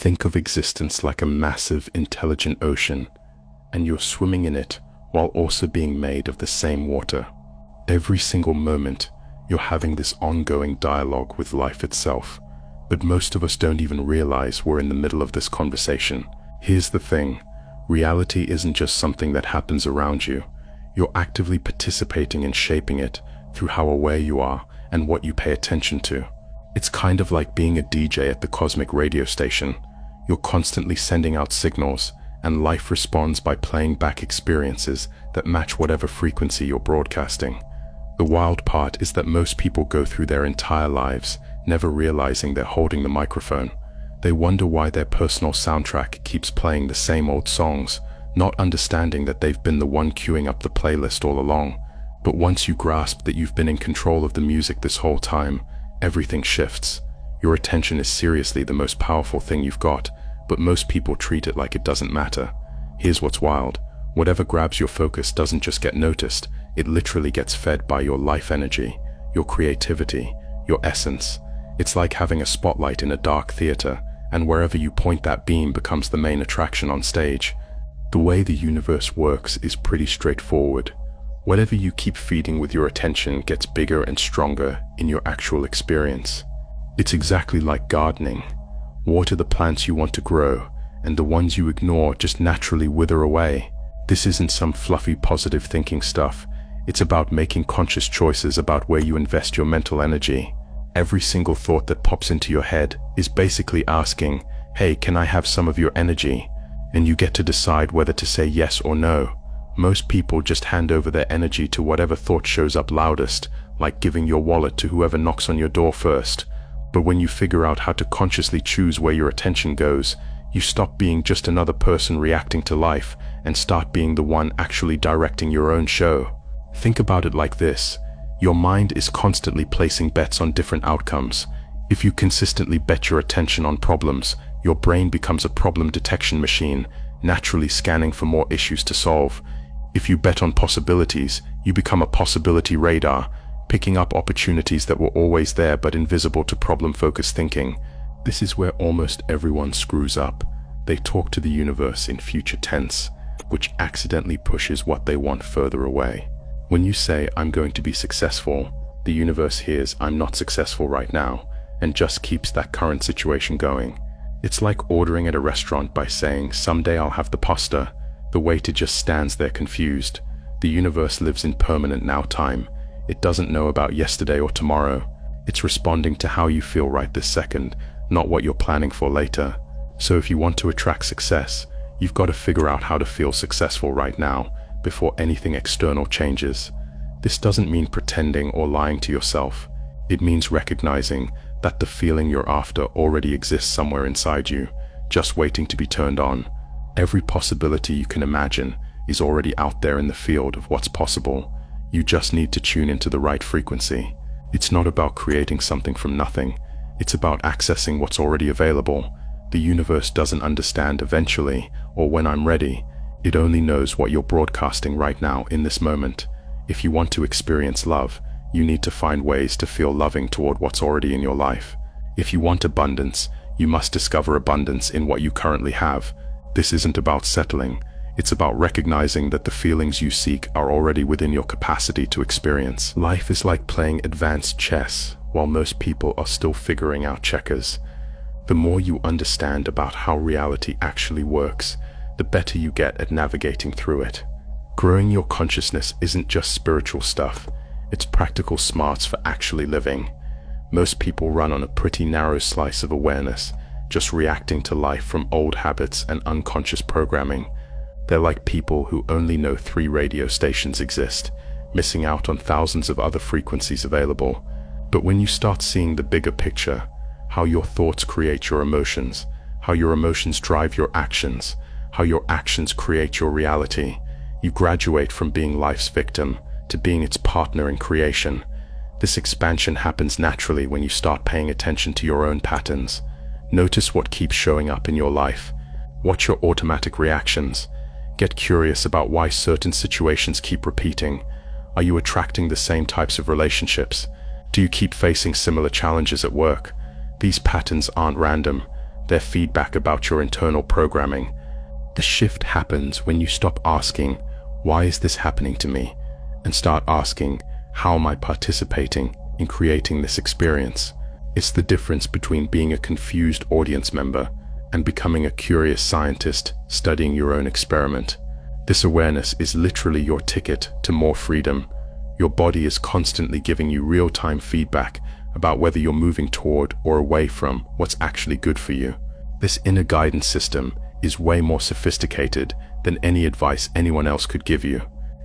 Think of existence like a massive, intelligent ocean, and you're swimming in it while also being made of the same water. Every single moment, you're having this ongoing dialogue with life itself, but most of us don't even realize we're in the middle of this conversation. Here's the thing, reality isn't just something that happens around you. You're actively participating in shaping it through how aware you are and what you pay attention to. It's kind of like being a DJ at the cosmic radio station. You're constantly sending out signals, and life responds by playing back experiences that match whatever frequency you're broadcasting. The wild part is that most people go through their entire lives never realizing they're holding the microphone. They wonder why their personal soundtrack keeps playing the same old songs, not understanding that they've been the one queuing up the playlist all along. But once you grasp that you've been in control of the music this whole time, everything shifts. Your attention is seriously the most powerful thing you've got, but most people treat it like it doesn't matter. Here's what's wild. Whatever grabs your focus doesn't just get noticed, it literally gets fed by your life energy, your creativity, your essence. It's like having a spotlight in a dark theater, and wherever you point that beam becomes the main attraction on stage. The way the universe works is pretty straightforward. Whatever you keep feeding with your attention gets bigger and stronger in your actual experience. It's exactly like gardening. Water the plants you want to grow, and the ones you ignore just naturally wither away. This isn't some fluffy positive thinking stuff. It's about making conscious choices about where you invest your mental energy. Every single thought that pops into your head is basically asking, hey, can I have some of your energy? And you get to decide whether to say yes or no. Most people just hand over their energy to whatever thought shows up loudest, like giving your wallet to whoever knocks on your door first. But when you figure out how to consciously choose where your attention goes, you stop being just another person reacting to life and start being the one actually directing your own show. Think about it like this. Your mind is constantly placing bets on different outcomes. If you consistently bet your attention on problems, your brain becomes a problem detection machine, naturally scanning for more issues to solve. If you bet on possibilities, you become a possibility radar, picking up opportunities that were always there but invisible to problem-focused thinking. This is where almost everyone screws up. They talk to the universe in future tense, which accidentally pushes what they want further away. When you say, I'm going to be successful, the universe hears, I'm not successful right now, and just keeps that current situation going. It's like ordering at a restaurant by saying, someday I'll have the pasta. The waiter just stands there confused. The universe lives in permanent now time. It doesn't know about yesterday or tomorrow. It's responding to how you feel right this second, not what you're planning for later. So if you want to attract success, you've got to figure out how to feel successful right now, before anything external changes. This doesn't mean pretending or lying to yourself. It means recognizing that the feeling you're after already exists somewhere inside you, just waiting to be turned on. Every possibility you can imagine is already out there in the field of what's possible. You just need to tune into the right frequency. It's not about creating something from nothing. It's about accessing what's already available. The universe doesn't understand eventually or when I'm ready. It only knows what you're broadcasting right now in this moment. If you want to experience love, you need to find ways to feel loving toward what's already in your life. If you want abundance, you must discover abundance in what you currently have. This isn't about settling. It's about recognizing that the feelings you seek are already within your capacity to experience. Life is like playing advanced chess, while most people are still figuring out checkers. The more you understand about how reality actually works, the better you get at navigating through it. Growing your consciousness isn't just spiritual stuff, it's practical smarts for actually living. Most people run on a pretty narrow slice of awareness, just reacting to life from old habits and unconscious programming. They're like people who only know 3 radio stations exist, missing out on thousands of other frequencies available. But when you start seeing the bigger picture, how your thoughts create your emotions, how your emotions drive your actions, how your actions create your reality, you graduate from being life's victim to being its partner in creation. This expansion happens naturally when you start paying attention to your own patterns. Notice what keeps showing up in your life. Watch your automatic reactions. Get curious about why certain situations keep repeating. Are you attracting the same types of relationships? Do you keep facing similar challenges at work? These patterns aren't random. their feedback about your internal programming. The shift happens when you stop asking, "Why is this happening to me?" and start asking, "How am I participating in creating this experience?" It's the difference between being a confused audience member and becoming a curious scientist studying your own experiment. This awareness is literally your ticket to more freedom. Your body is constantly giving you real-time feedback about whether you're moving toward or away from what's actually good for you. This inner guidance system is way more sophisticated than any advice anyone else could give you.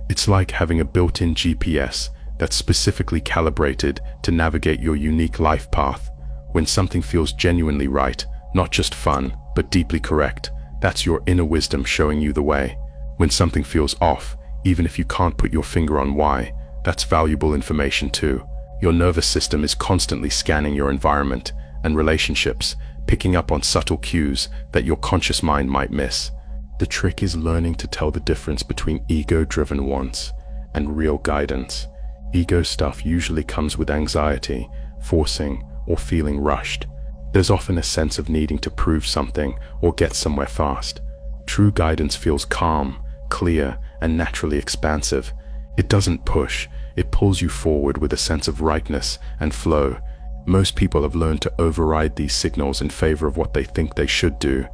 It's like having a built-in GPS that's specifically calibrated to navigate your unique life path. When something feels genuinely right, not just fun, but deeply correct, that's your inner wisdom showing you the way. When something feels off, even if you can't put your finger on why, that's valuable information too. Your nervous system is constantly scanning your environment and relationships, picking up on subtle cues that your conscious mind might miss. The trick is learning to tell the difference between ego-driven wants and real guidance. Ego stuff usually comes with anxiety, forcing, or feeling rushed. There's often a sense of needing to prove something or get somewhere fast. True guidance feels calm, clear, and naturally expansive. It doesn't push, it pulls you forward with a sense of rightness and flow. Most people have learned to override these signals in favor of what they think they should do,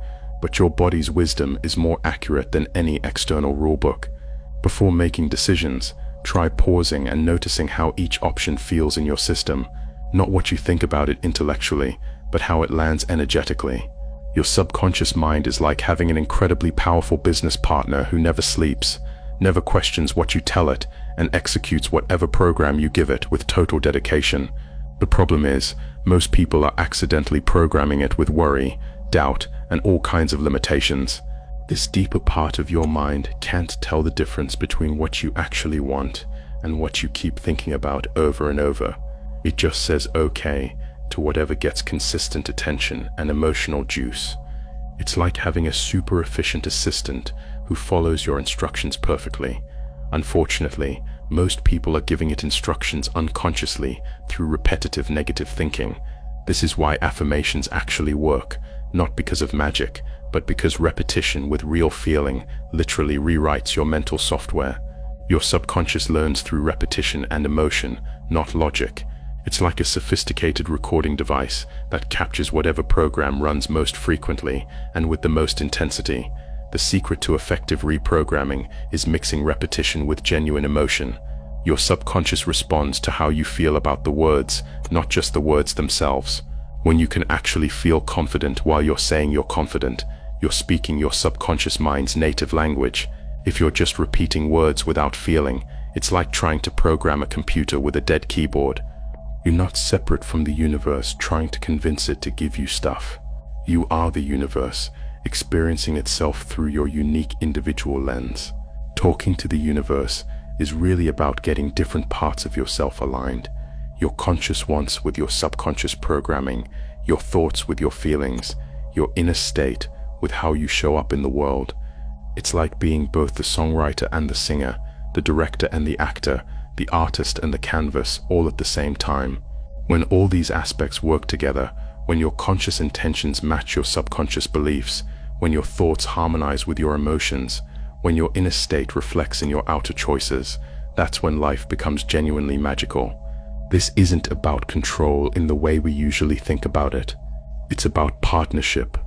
but your body's wisdom is more accurate than any external rulebook. Before making decisions, try pausing and noticing how each option feels in your system, not what you think about it intellectually, but how it lands energetically. Your subconscious mind is like having an incredibly powerful business partner who never sleeps, never questions what you tell it, and executes whatever program you give it with total dedication. The problem is, most people are accidentally programming it with worry, doubt, and all kinds of limitations. This deeper part of your mind can't tell the difference between what you actually want and what you keep thinking about over and over. It just says okay to whatever gets consistent attention and emotional juice. It's like having a super efficient assistant who follows your instructions perfectly. Unfortunately, most people are giving it instructions unconsciously through repetitive negative thinking. This is why affirmations actually work, not because of magic, but because repetition with real feeling literally rewrites your mental software. Your subconscious learns through repetition and emotion, not logic. It's like a sophisticated recording device that captures whatever program runs most frequently and with the most intensity. The secret to effective reprogramming is mixing repetition with genuine emotion. Your subconscious responds to how you feel about the words, not just the words themselves. When you can actually feel confident while you're saying you're confident, you're speaking your subconscious mind's native language. If you're just repeating words without feeling, it's like trying to program a computer with a dead keyboard. You're not separate from the universe trying to convince it to give you stuff. You are the universe, experiencing itself through your unique individual lens. Talking to the universe is really about getting different parts of yourself aligned. Your conscious wants with your subconscious programming, your thoughts with your feelings, your inner state with how you show up in the world. It's like being both the songwriter and the singer, the director and the actor, the artist and the canvas, all at the same time. When all these aspects work together, when your conscious intentions match your subconscious beliefs, when your thoughts harmonize with your emotions, when your inner state reflects in your outer choices, that's when life becomes genuinely magical. This isn't about control in the way we usually think about it. It's about partnership,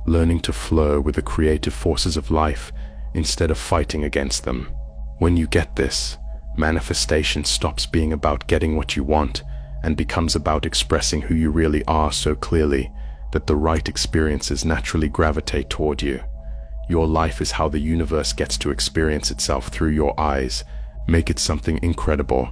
learning to flow with the creative forces of life instead of fighting against them. When you get this, manifestation stops being about getting what you want and becomes about expressing who you really are so clearly that the right experiences naturally gravitate toward you. Your life is how the universe gets to experience itself through your eyes. Make it something incredible.